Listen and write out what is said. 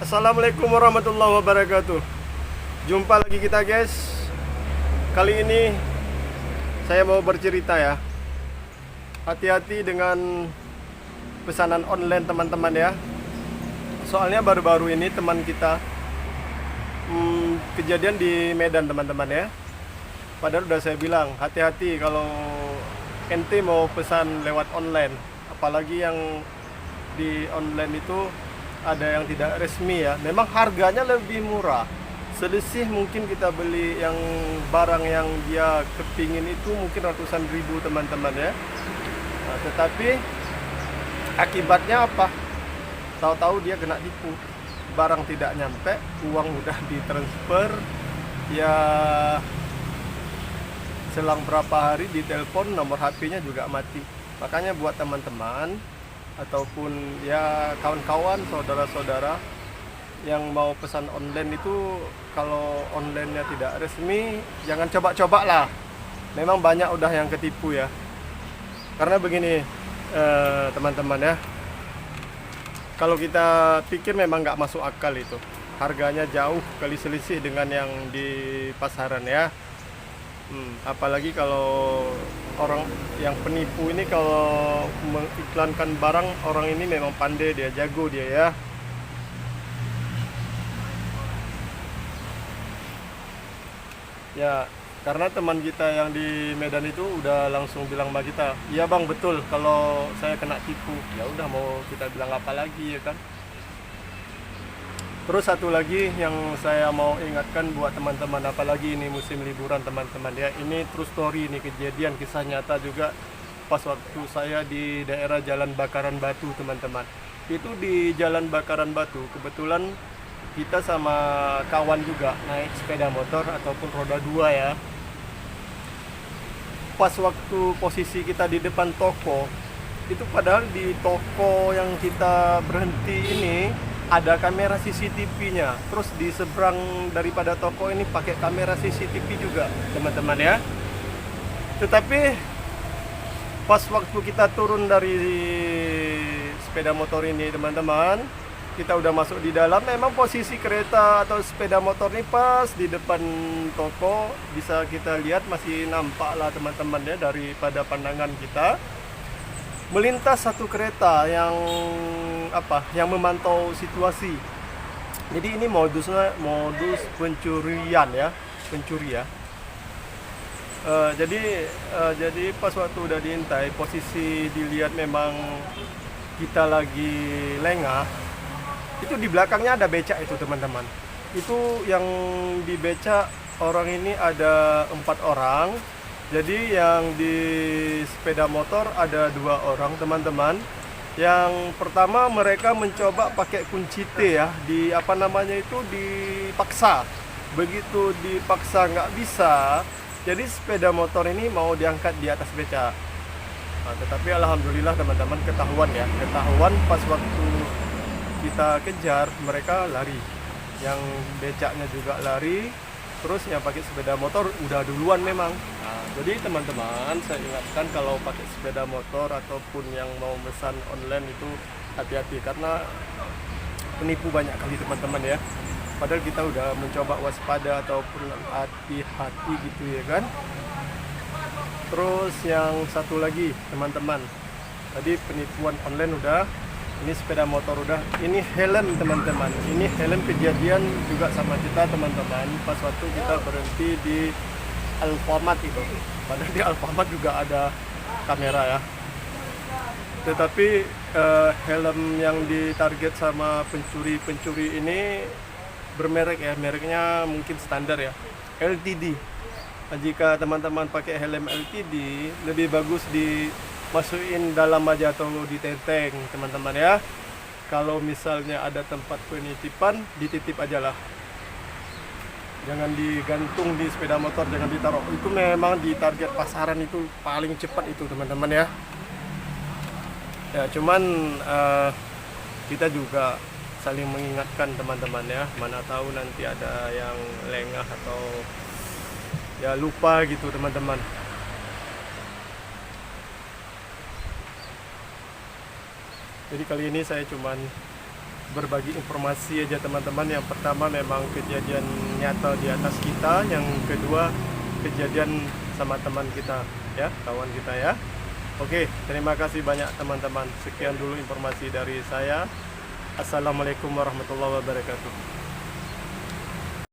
Assalamualaikum warahmatullahi wabarakatuh. Jumpa lagi kita guys. Kali ini saya mau bercerita ya. Hati-hati dengan pesanan online teman-teman ya. Soalnya baru-baru ini teman kita kejadian di Medan teman-teman ya. Padahal udah saya bilang hati-hati kalau ente mau pesan lewat online. Apalagi yang di online itu ada yang tidak resmi ya. Memang harganya lebih murah. Selisih mungkin kita beli yang barang yang dia kepingin itu mungkin ratusan ribu teman-teman ya. Nah, tetapi akibatnya apa? Tahu-tahu dia kena tipu. Barang tidak nyampe, uang udah ditransfer. Ya selang berapa hari ditelepon, nomor HP-nya juga mati. Makanya buat teman-teman ataupun ya kawan-kawan, saudara-saudara yang mau pesan online itu, kalau online-nya tidak resmi jangan coba-coba lah. Memang banyak udah yang ketipu ya. Karena begini teman-teman ya, kalau kita pikir memang nggak masuk akal itu, harganya jauh kali selisih dengan yang di pasaran ya. Apalagi kalau orang yang penipu ini kalau mengiklankan barang, orang ini memang pandai, dia jago dia ya. Ya, karena teman kita yang di Medan itu udah langsung bilang sama kita, iya bang betul kalau saya kena tipu. Ya udah, mau kita bilang apa lagi ya kan. Terus satu lagi yang saya mau ingatkan buat teman-teman, apalagi ini musim liburan teman-teman ya, ini true story, ini kejadian kisah nyata juga pas waktu saya di daerah Jalan Bakaran Batu teman-teman. Itu di Jalan Bakaran Batu kebetulan kita sama kawan juga naik sepeda motor ataupun roda 2 ya. Pas waktu posisi kita di depan toko itu, padahal di toko yang kita berhenti ini ada kamera CCTV-nya. Terus di seberang daripada toko ini pakai kamera CCTV juga, teman-teman ya. Tetapi pas waktu kita turun dari sepeda motor ini, teman-teman, kita udah masuk di dalam, memang posisi kereta atau sepeda motor ini pas di depan toko, bisa kita lihat masih nampak lah teman-teman ya daripada pandangan kita. Melintas satu kereta yang memantau situasi. Jadi ini modus pencurian ya, pencuri ya. Jadi pas waktu udah diintai, posisi dilihat memang kita lagi lengah, itu di belakangnya ada becak itu teman-teman. Itu yang di becak orang ini ada 4 orang. Jadi yang di sepeda motor ada 2 orang teman-teman. Yang pertama mereka mencoba pakai kunci T ya, dipaksa. Begitu dipaksa nggak bisa, jadi sepeda motor ini mau diangkat di atas becak. Nah, tetapi alhamdulillah teman-teman ketahuan pas waktu kita kejar, mereka lari. Yang becaknya juga lari. Terus yang pakai sepeda motor udah duluan memang. Nah, jadi teman-teman saya ingatkan kalau pakai sepeda motor ataupun yang mau pesan online itu hati-hati, karena penipu banyak kali teman-teman ya. Padahal kita udah mencoba waspada ataupun hati-hati gitu ya kan. Terus yang satu lagi teman-teman, tadi penipuan online udah, ini sepeda motor udah, ini helm teman-teman. Ini helm kejadian juga sama kita teman-teman pas waktu kita berhenti di Alfamart itu. Padahal di Alfamart juga ada kamera ya. Tetapi helm yang ditarget sama pencuri ini bermerek ya, mereknya mungkin standar ya, LTD. Nah, jika teman-teman pakai helm LTD, lebih bagus dimasukin dalam aja atau ditenteng teman-teman ya. Kalau misalnya ada tempat penitipan, dititip aja lah. Jangan digantung di sepeda motor, jangan ditaruh. Itu memang di target pasaran itu paling cepat itu teman-teman ya. Ya cuman kita juga saling mengingatkan teman-teman ya. Mana tahu nanti ada yang lengah atau ya lupa gitu teman-teman. Jadi kali ini saya cuman berbagi informasi aja teman-teman. Yang pertama memang kejadian nyata di atas kita, yang kedua kejadian sama teman kita ya, kawan kita ya. Oke, terima kasih banyak teman-teman. Sekian dulu informasi dari saya. Assalamualaikum warahmatullahi wabarakatuh.